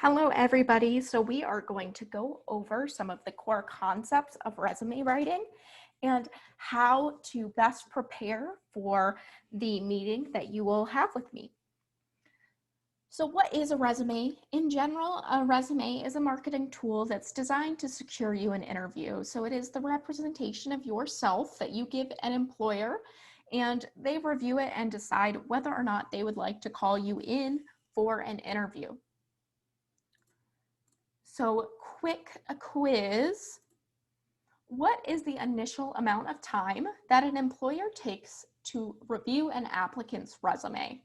Hello, everybody. So we are going to go over some of the core concepts of resume writing and how to best prepare for the meeting that you will have with me. So what is a resume? In general, a resume is a marketing tool that's designed to secure you an interview. So it is the representation of yourself that you give an employer, and they review it and decide whether or not they would like to call you in for an interview. So quick quiz. What is the initial amount of time that an employer takes to review an applicant's resume?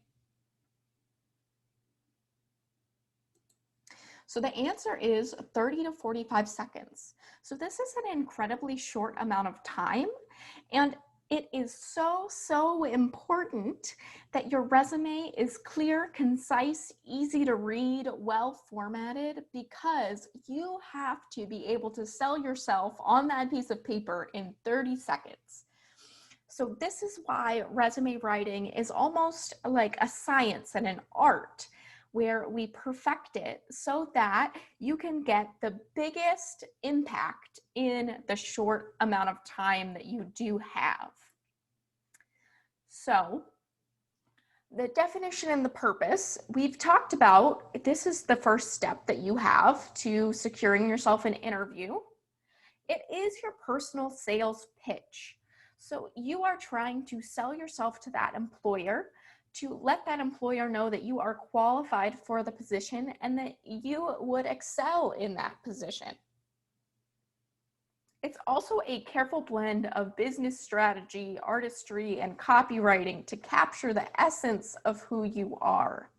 So the answer is 30 to 45 seconds. So this is an incredibly short amount of time, and it is so important that your resume is clear, concise, easy to read, well formatted, because you have to be able to sell yourself on that piece of paper in 30 seconds. So this is why resume writing is almost like a science and an art, where we perfect it so that you can get the biggest impact in the short amount of time that you do have. So the definition and the purpose, we've talked about, this is the first step that you have to securing yourself an interview. It is your personal sales pitch. So you are trying to sell yourself to that employer, to let that employer know that you are qualified for the position and that you would excel in that position. It's also a careful blend of business strategy, artistry, and copywriting to capture the essence of who you are.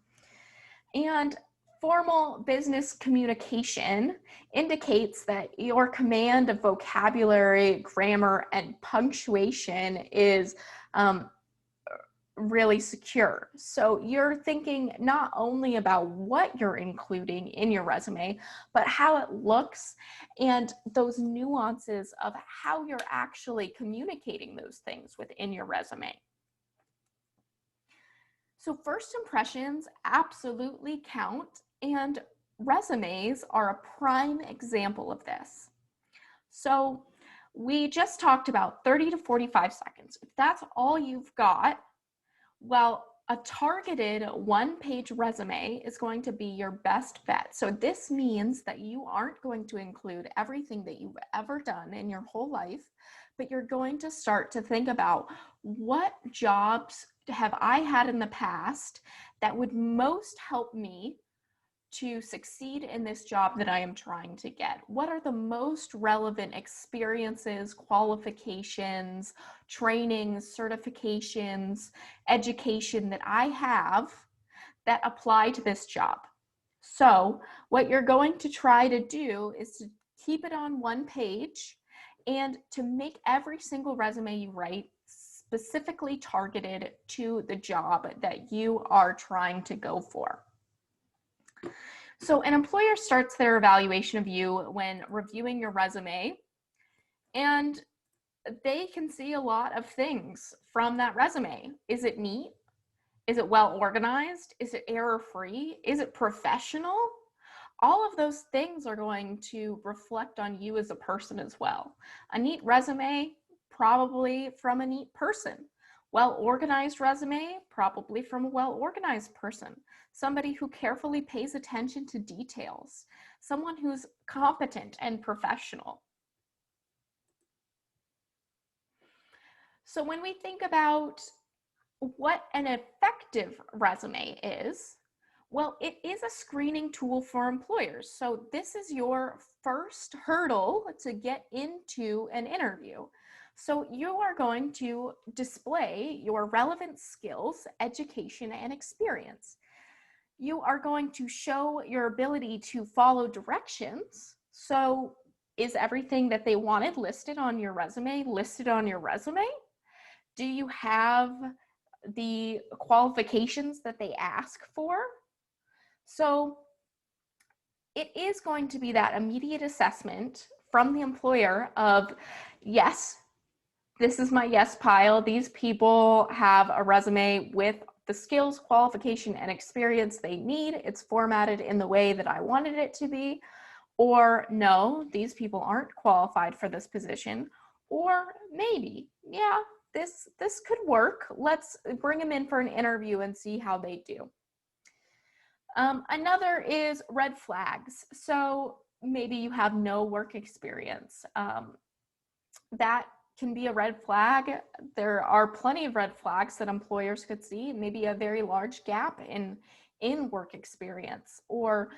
And formal business communication indicates that your command of vocabulary, grammar, and punctuation is really secure. So you're thinking not only about what you're including in your resume, but how it looks and those nuances of how you're actually communicating those things within your resume. So first impressions absolutely count, and resumes are a prime example of this. So we just talked about 30 to 45 seconds. If that's all you've got, well, a targeted one-page resume is going to be your best bet. So this means that you aren't going to include everything that you've ever done in your whole life, but you're going to start to think about what jobs have I had in the past that would most help me to succeed in this job that I am trying to get? What are the most relevant experiences, qualifications, trainings, certifications, education that I have that apply to this job? So what you're going to try to do is to keep it on one page and to make every single resume you write specifically targeted to the job that you are trying to go for. So an employer starts their evaluation of you when reviewing your resume, and they can see a lot of things from that resume. Is it neat? Is it well organized? Is it error-free? Is it professional? All of those things are going to reflect on you as a person as well. A neat resume, probably from a neat person. Well-organized resume, probably from a well-organized person. Somebody who carefully pays attention to details. Someone who's competent and professional. So when we think about what an effective resume is, well, it is a screening tool for employers. So this is your first hurdle to get into an interview. So you are going to display your relevant skills, education, and experience. You are going to show your ability to follow directions. So is everything that they wanted listed on your resume listed on your resume? Do you have the qualifications that they ask for? So it is going to be that immediate assessment from the employer of, yes, this is my yes pile. These people have a resume with the skills, qualification, and experience they need. It's formatted in the way that I wanted it to be. Or no, these people aren't qualified for this position. Or maybe, yeah, this could work. Let's bring them in for an interview and see how they do. Another is red flags. So maybe you have no work experience. That can be a red flag. There are plenty of red flags that employers could see, maybe a very large gap in work experience, or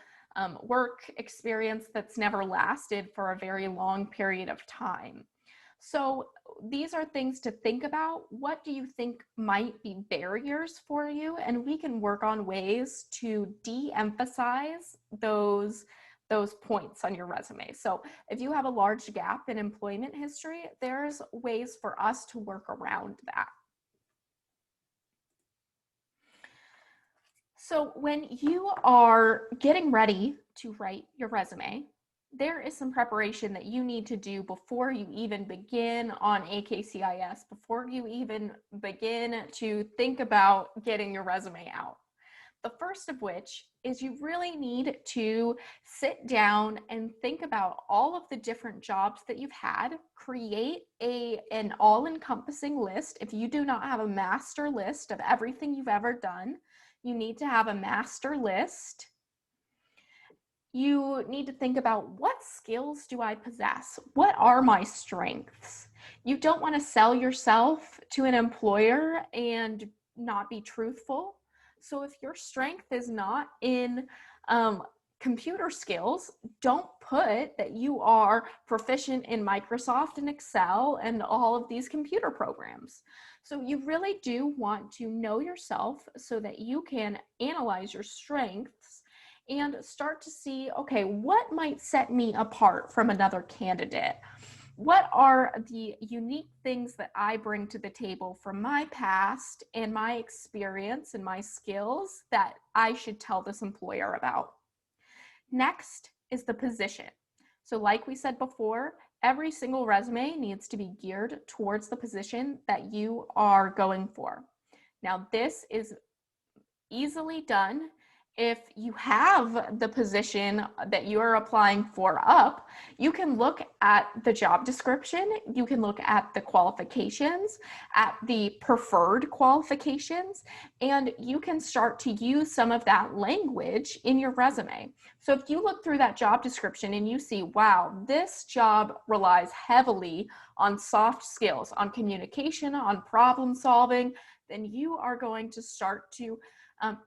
work experience that's never lasted for a very long period of time. So these are things to think about. What do you think might be barriers for you? And we can work on ways to de-emphasize those points on your resume. So if you have a large gap in employment history, there's ways for us to work around that. So when you are getting ready to write your resume, there is some preparation that you need to do before you even begin on AKCIS, before you even begin to think about getting your resume out. The first of which is you really need to sit down and think about all of the different jobs that you've had, create an all-encompassing list. If you do not have a master list of everything you've ever done, you need to have a master list. You need to think about, what skills do I possess? What are my strengths? You don't want to sell yourself to an employer and not be truthful. So if your strength is not in computer skills, don't put that you are proficient in Microsoft and Excel and all of these computer programs. So you really do want to know yourself so that you can analyze your strengths and start to see, okay, what might set me apart from another candidate? What are the unique things that I bring to the table from my past and my experience and my skills that I should tell this employer about? Next is the position. So like we said before, every single resume needs to be geared towards the position that you are going for. Now, this is easily done if you have the position that you're applying for up. You can look at the job description, you can look at the qualifications, at the preferred qualifications, and you can start to use some of that language in your resume. So if you look through that job description and you see, wow, this job relies heavily on soft skills, on communication, on problem solving, then you are going to start to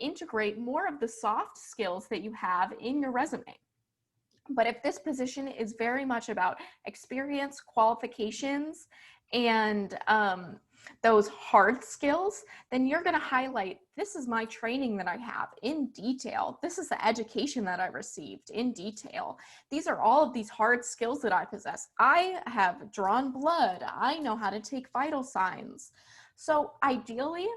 integrate more of the soft skills that you have in your resume. But if this position is very much about experience, qualifications, and those hard skills, then you're going to highlight, this is my training that I have in detail. This is the education that I received in detail. These are all of these hard skills that I possess. I have drawn blood. I know how to take vital signs. So ideally,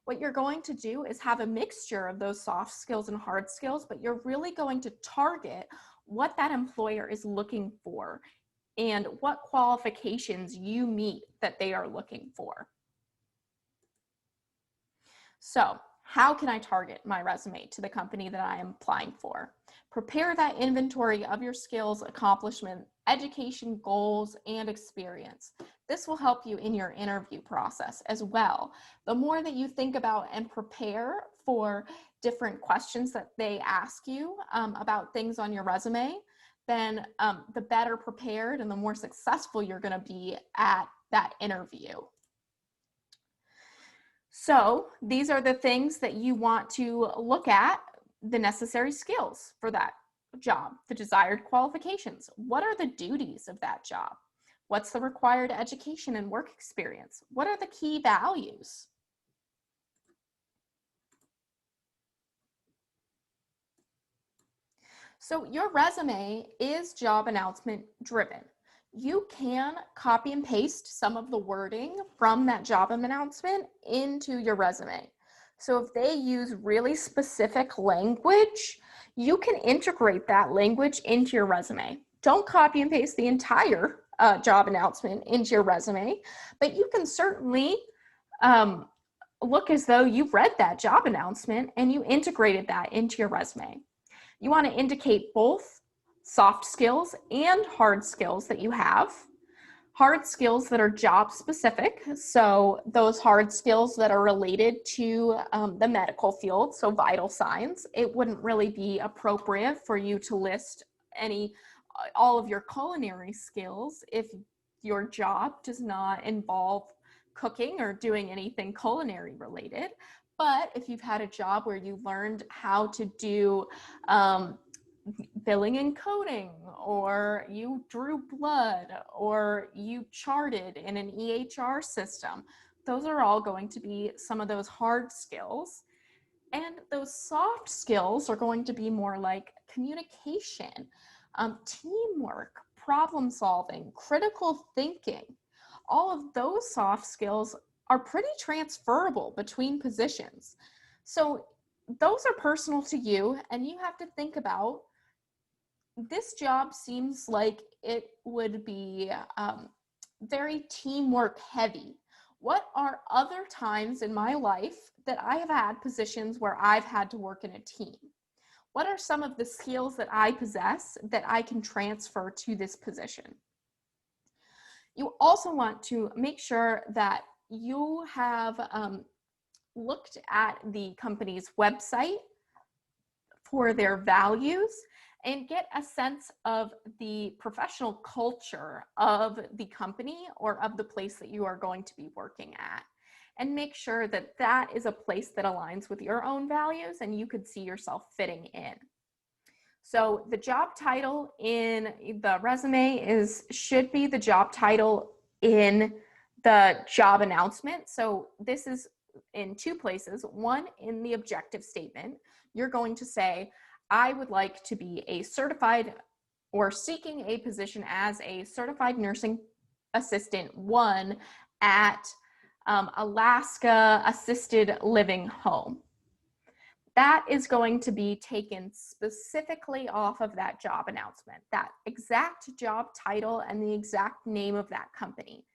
what you're going to do is have a mixture of those soft skills and hard skills, but you're really going to target what that employer is looking for and what qualifications you meet that they are looking for. So, how can I target my resume to the company that I am applying for? Prepare that inventory of your skills, accomplishment, education, goals, and experience. This will help you in your interview process as well. The more that you think about and prepare for different questions that they ask you about things on your resume, then the better prepared and the more successful you're going to be at that interview. So these are the things that you want to look at, the necessary skills for that job, the desired qualifications. What are the duties of that job? What's the required education and work experience? What are the key values? So your resume is job announcement driven. You can copy and paste some of the wording from that job announcement into your resume. So if they use really specific language, you can integrate that language into your resume. Don't copy and paste the entire job announcement into your resume, but you can certainly look as though you've read that job announcement and you integrated that into your resume. You want to indicate both soft skills and hard skills that you have. Hard skills that are job specific, so those hard skills that are related to the medical field, so vital signs. It wouldn't really be appropriate for you to list all of your culinary skills if your job does not involve cooking or doing anything culinary related. But if you've had a job where you learned how to do billing and coding, or you drew blood, or you charted in an EHR system, those are all going to be some of those hard skills. And those soft skills are going to be more like communication, teamwork, problem solving, critical thinking. All of those soft skills are pretty transferable between positions. So those are personal to you, and you have to think about, this job seems like it would be very teamwork heavy. What are other times in my life that I have had positions where I've had to work in a team? What are some of the skills that I possess that I can transfer to this position? You also want to make sure that you have looked at the company's website for their values and get a sense of the professional culture of the company or of the place that you are going to be working at. And make sure that that is a place that aligns with your own values and you could see yourself fitting in. So the job title in the resume should be the job title in the job announcement. So this is in two places. One, in the objective statement, you're going to say, I would like to be a certified or seeking a position as a certified nursing assistant 1 at Alaska Assisted Living Home. That is going to be taken specifically off of that job announcement, that exact job title and the exact name of that company.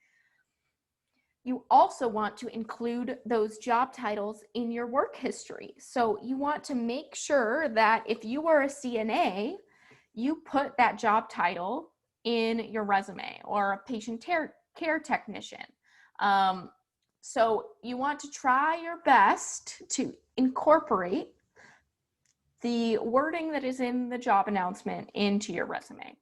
You also want to include those job titles in your work history. So you want to make sure that if you are a CNA, you put that job title in your resume, or a patient care technician. So you want to try your best to incorporate the wording that is in the job announcement into your resume.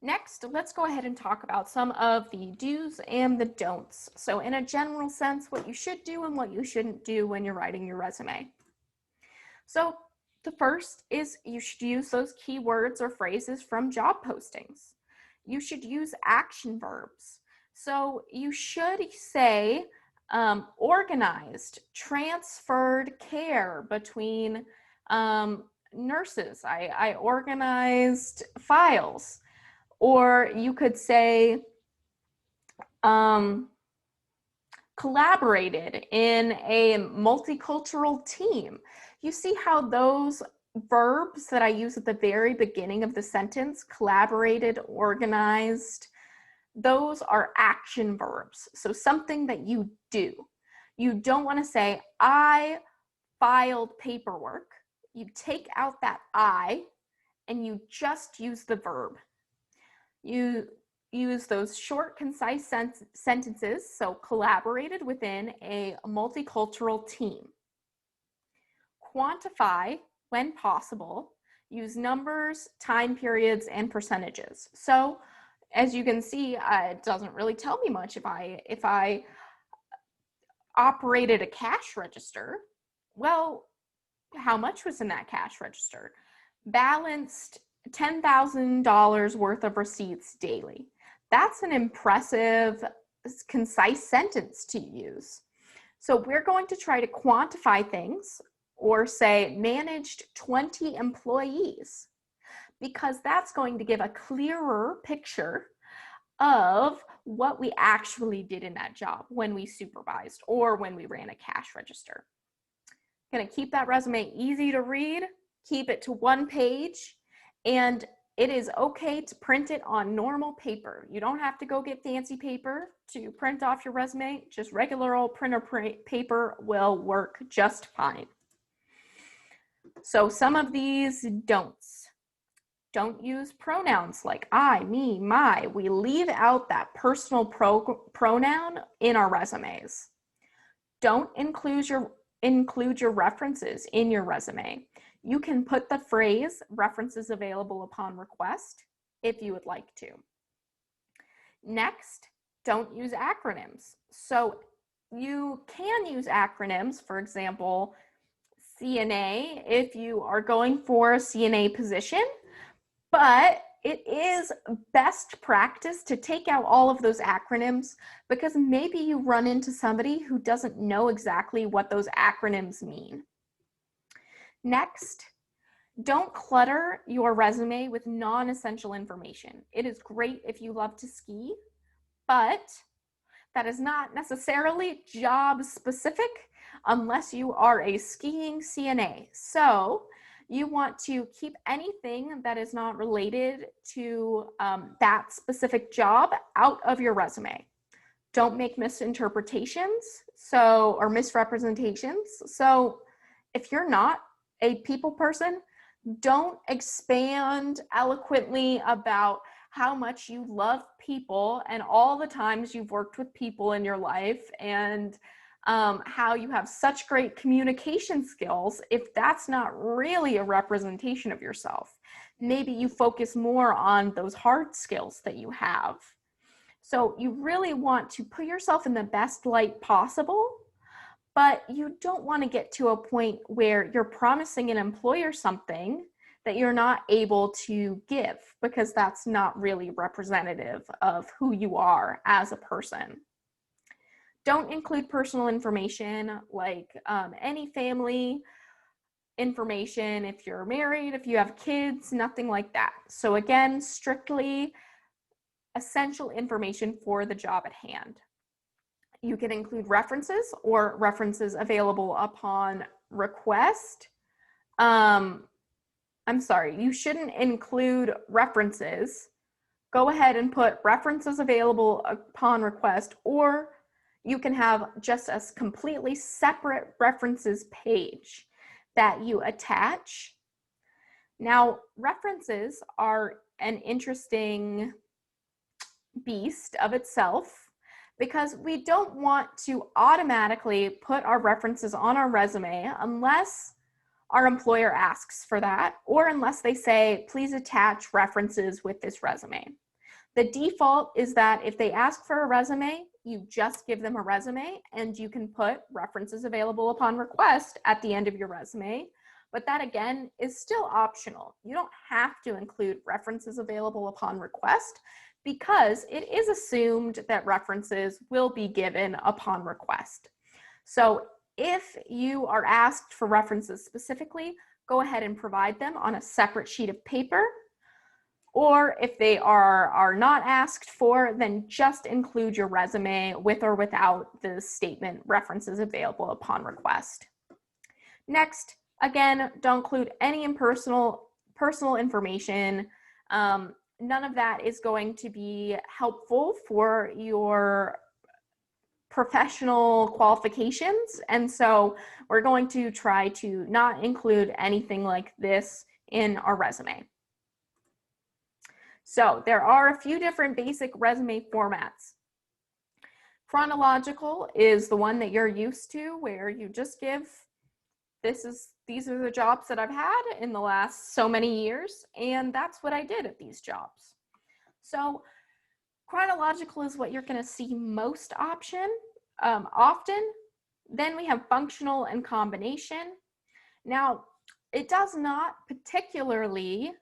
Next, let's go ahead and talk about some of the do's and the don'ts. So in a general sense, what you should do and what you shouldn't do when you're writing your resume. So the first is you should use those keywords or phrases from job postings. You should use action verbs. So you should say organized, transferred care between nurses. I organized files. Or you could say collaborated in a multicultural team. You see how those verbs that I use at the very beginning of the sentence, collaborated, organized, those are action verbs. So something that you do. You don't want to say, I filed paperwork. You take out that I and you just use the verb. You use those short, concise sentences, so collaborated within a multicultural team. Quantify when possible. Use numbers, time periods, and percentages. So as you can see, it doesn't really tell me much if I operated a cash register. Well, how much was in that cash register? Balanced $10,000 worth of receipts daily. That's an impressive, concise sentence to use. So we're going to try to quantify things, or say managed 20 employees, because that's going to give a clearer picture of what we actually did in that job when we supervised or when we ran a cash register. Going to keep that resume easy to read, keep it to one page, and It is okay to print it on normal paper. You don't have to go get fancy paper to print off your resume. Just regular old printer paper will work just fine. So some of these don'ts. Don't use pronouns like I, me, my. We leave out that personal pronoun in our resumes. Don't include your references in your resume. You can put the phrase references available upon request if you would like to. Next, don't use acronyms. So you can use acronyms, for example, CNA, if you are going for a CNA position, but it is best practice to take out all of those acronyms because maybe you run into somebody who doesn't know exactly what those acronyms mean. Next, don't clutter your resume with non-essential information. It is great if you love to ski, but that is not necessarily job specific unless you are a skiing CNA. So you want to keep anything that is not related to that specific job out of your resume. Don't make misinterpretations or misrepresentations. So if you're not a people person, don't expand eloquently about how much you love people and all the times you've worked with people in your life and how you have such great communication skills if that's not really a representation of yourself. Maybe you focus more on those hard skills that you have. So you really want to put yourself in the best light possible, but you don't want to get to a point where you're promising an employer something that you're not able to give because that's not really representative of who you are as a person. Don't include personal information like any family information, if you're married, if you have kids, nothing like that. So again, strictly essential information for the job at hand. You can include references or references available upon request. You shouldn't include references. Go ahead and put references available upon request, or you can have just a completely separate references page that you attach. Now, references are an interesting beast of itself because we don't want to automatically put our references on our resume unless our employer asks for that, or unless they say, please attach references with this resume. The default is that if they ask for a resume, you just give them a resume and you can put references available upon request at the end of your resume. But that again is still optional. You don't have to include references available upon request because it is assumed that references will be given upon request. So if you are asked for references specifically, go ahead and provide them on a separate sheet of paper. Or if they are not asked for, then just include your resume with or without the statement references available upon request. Next, again, don't include any personal information. None of that is going to be helpful for your professional qualifications. And so we're going to try to not include anything like this in our resume. So there are a few different basic resume formats. Chronological is the one that you're used to, where you just give, these are the jobs that I've had in the last so many years, and that's what I did at these jobs. So chronological is what you're going to see most often. Then we have functional and combination. Now, it does not particularly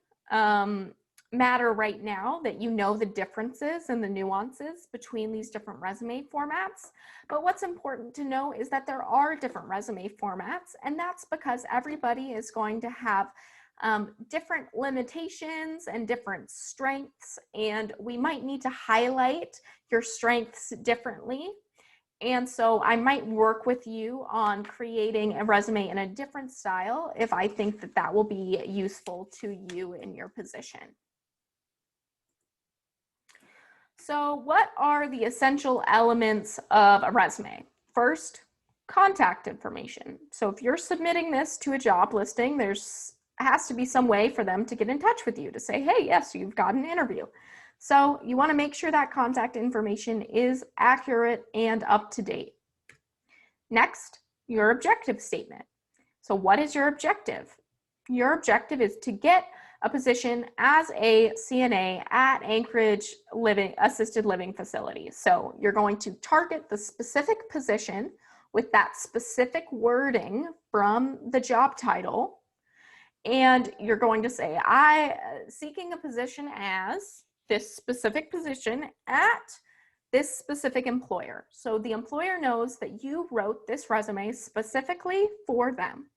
matter right now that you know the differences and the nuances between these different resume formats. But what's important to know is that there are different resume formats, and that's because everybody is going to have different limitations and different strengths, and we might need to highlight your strengths differently. And so I might work with you on creating a resume in a different style if I think that that will be useful to you in your position. So what are the essential elements of a resume? First, contact information. So if you're submitting this to a job listing, there's has to be some way for them to get in touch with you to say, hey, yes, you've got an interview. So you want to make sure that contact information is accurate and up to date. Next, your objective statement. So what is your objective? Your objective is to get a position as a CNA at Anchorage assisted living facility. So you're going to target the specific position with that specific wording from the job title. And you're going to say, seeking a position as this specific position at this specific employer. So the employer knows that you wrote this resume specifically for them.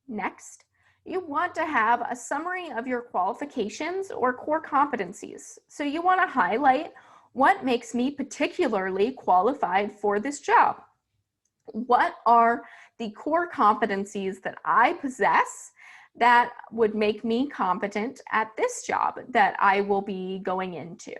Next, you want to have a summary of your qualifications or core competencies. So you want to highlight what makes me particularly qualified for this job. What are the core competencies that I possess that would make me competent at this job that I will be going into?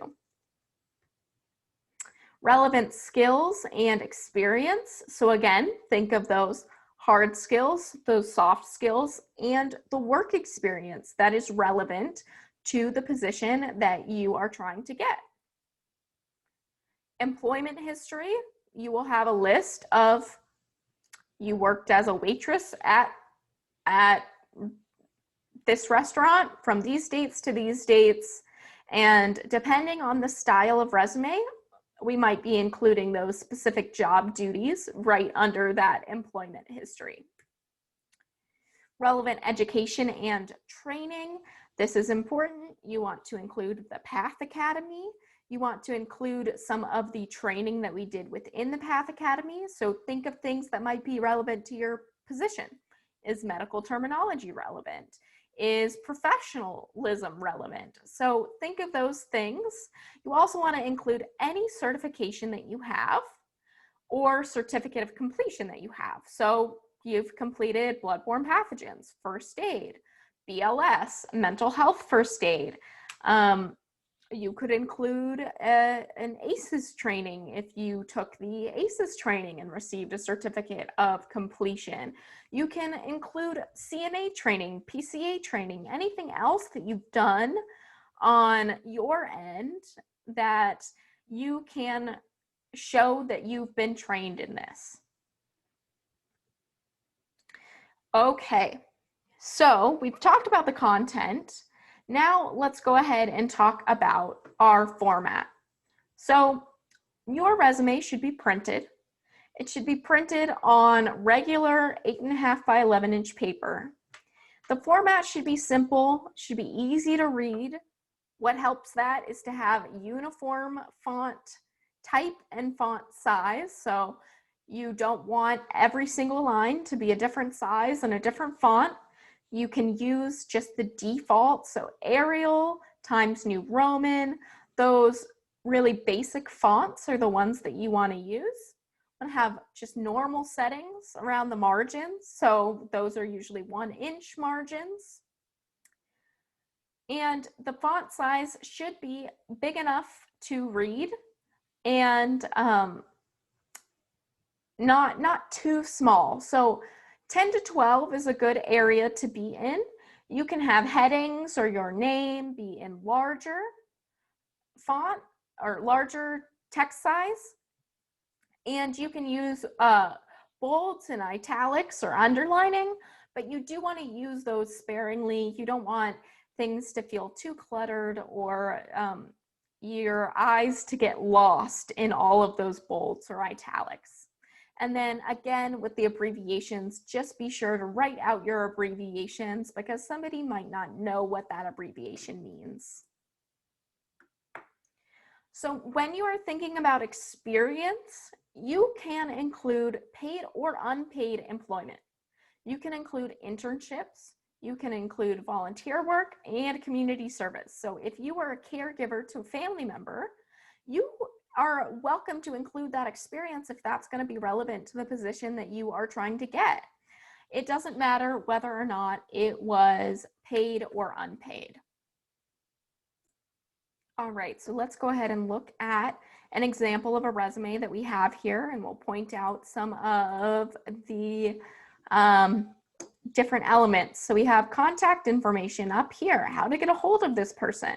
Relevant skills and experience. So again, think of those hard skills, those soft skills, and the work experience that is relevant to the position that you are trying to get. Employment history, you will have a list of you worked as a waitress at this restaurant from these dates to these dates, and depending on the style of resume, we might be including those specific job duties right under that employment history. Relevant education and training. This is important. You want to include the Path Academy. You want to include some of the training that we did within the Path Academy. So think of things that might be relevant to your position. Is medical terminology relevant? Is professionalism relevant? So think of those things. You also want to include any certification that you have or certificate of completion that you have. So you've completed bloodborne pathogens, first aid, BLS, mental health first aid. You could include an ACEs training if you took the ACEs training and received a certificate of completion. You can include CNA training, PCA training, anything else that you've done on your end that you can show that you've been trained in this. Okay, so we've talked about the content. Now let's go ahead and talk about our format. So your resume should be printed. It should be printed on regular 8.5 by 11-inch paper. The format should be simple, should be easy to read. What helps that is to have uniform font type and font size. So you don't want every single line to be a different size and a different font. You can use just the default, so Arial, Times New Roman. Those really basic fonts are the ones that you want to use. And have just normal settings around the margins. So those are usually 1-inch margins. And the font size should be big enough to read and not too small. So 10 to 12 is a good area to be in. You can have headings or your name be in larger font or larger text size. And you can use bolds and italics or underlining, but you do want to use those sparingly. You don't want things to feel too cluttered or your eyes to get lost in all of those bolds or italics. And then again, with the abbreviations, just be sure to write out your abbreviations because somebody might not know what that abbreviation means. So when you are thinking about experience, you can include paid or unpaid employment. You can include internships, you can include volunteer work and community service. So if you are a caregiver to a family member, you are welcome to include that experience if that's going to be relevant to the position that you are trying to get. It doesn't matter whether or not it was paid or unpaid. All right, so let's go ahead and look at an example of a resume that we have here, and we'll point out some of the different elements. So we have contact information up here, how to get a hold of this person.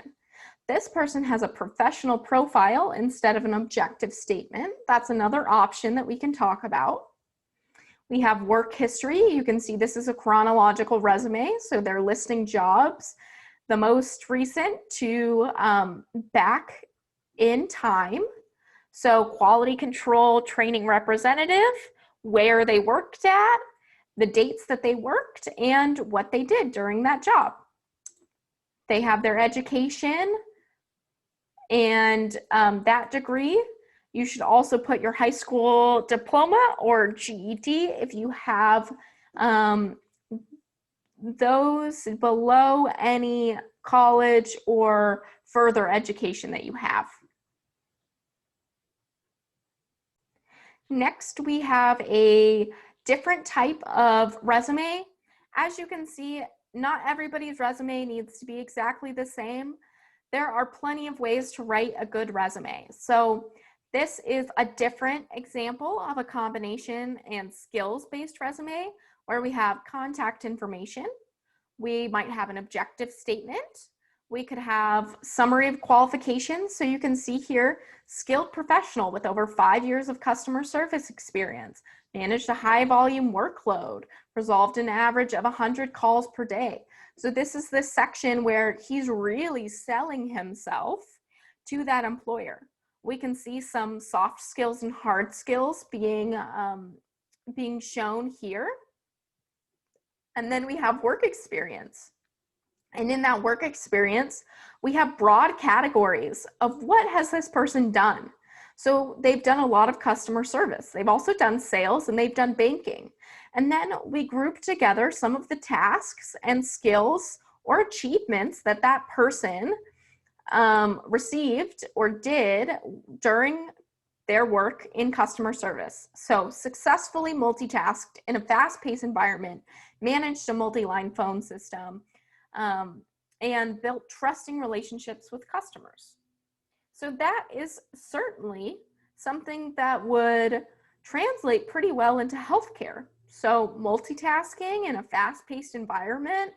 This person has a professional profile instead of an objective statement. That's another option that we can talk about. We have work history. You can see this is a chronological resume, so they're listing jobs, the most recent to back in time. So quality control training representative, where they worked at, the dates that they worked, and what they did during that job. They have their education and that degree. You should also put your high school diploma or GED if you have those below any college or further education that you have. Next, we have a different type of resume. As you can see, not everybody's resume needs to be exactly the same. There are plenty of ways to write a good resume. So this is a different example of a combination and skills-based resume where we have contact information. We might have an objective statement. We could have summary of qualifications. So you can see here, skilled professional with over 5 years of customer service experience, managed a high volume workload, resolved an average of 100 calls per day. So this is this section where he's really selling himself to that employer. We can see some soft skills and hard skills being shown here. And then we have work experience. And in that work experience, we have broad categories of what has this person done. So they've done a lot of customer service. They've also done sales and they've done banking. And then we group together some of the tasks and skills or achievements that that person received or did during their work in customer service. So successfully multitasked in a fast-paced environment, managed a multi-line phone system, and built trusting relationships with customers. So that is certainly something that would translate pretty well into healthcare. So multitasking in a fast-paced environment,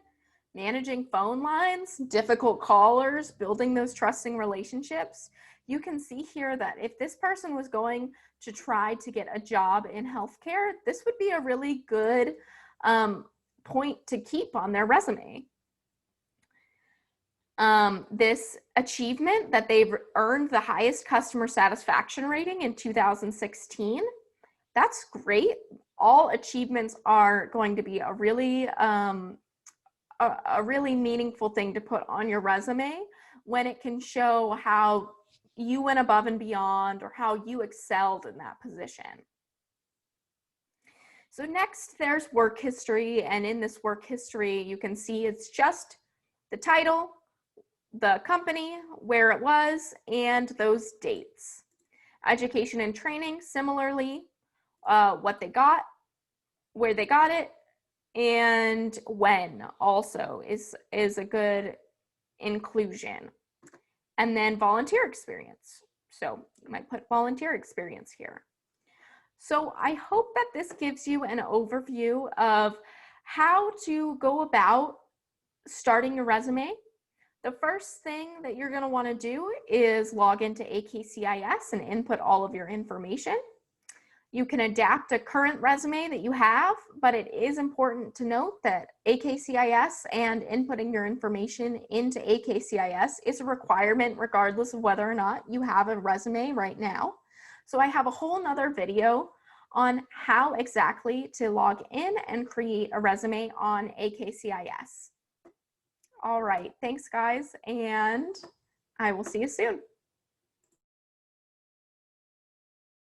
managing phone lines, difficult callers, building those trusting relationships. You can see here that if this person was going to try to get a job in healthcare, this would be a really good point to keep on their resume. This achievement that they've earned the highest customer satisfaction rating in 2016, that's great. All achievements are going to be a really meaningful thing to put on your resume when it can show how you went above and beyond or how you excelled in that position. So next, there's work history, and in this work history, you can see it's just the title, the company, where it was, and those dates. Education and training, similarly, what they got, where they got it, and when also is a good inclusion. And then volunteer experience. So you might put volunteer experience here. So I hope that this gives you an overview of how to go about starting your resume. The first thing that you're going to want to do is log into AKCIS and input all of your information. You can adapt a current resume that you have, but it is important to note that AKCIS and inputting your information into AKCIS is a requirement regardless of whether or not you have a resume right now. So I have a whole nother video on how exactly to log in and create a resume on AKCIS. All right, thanks guys, and I will see you soon.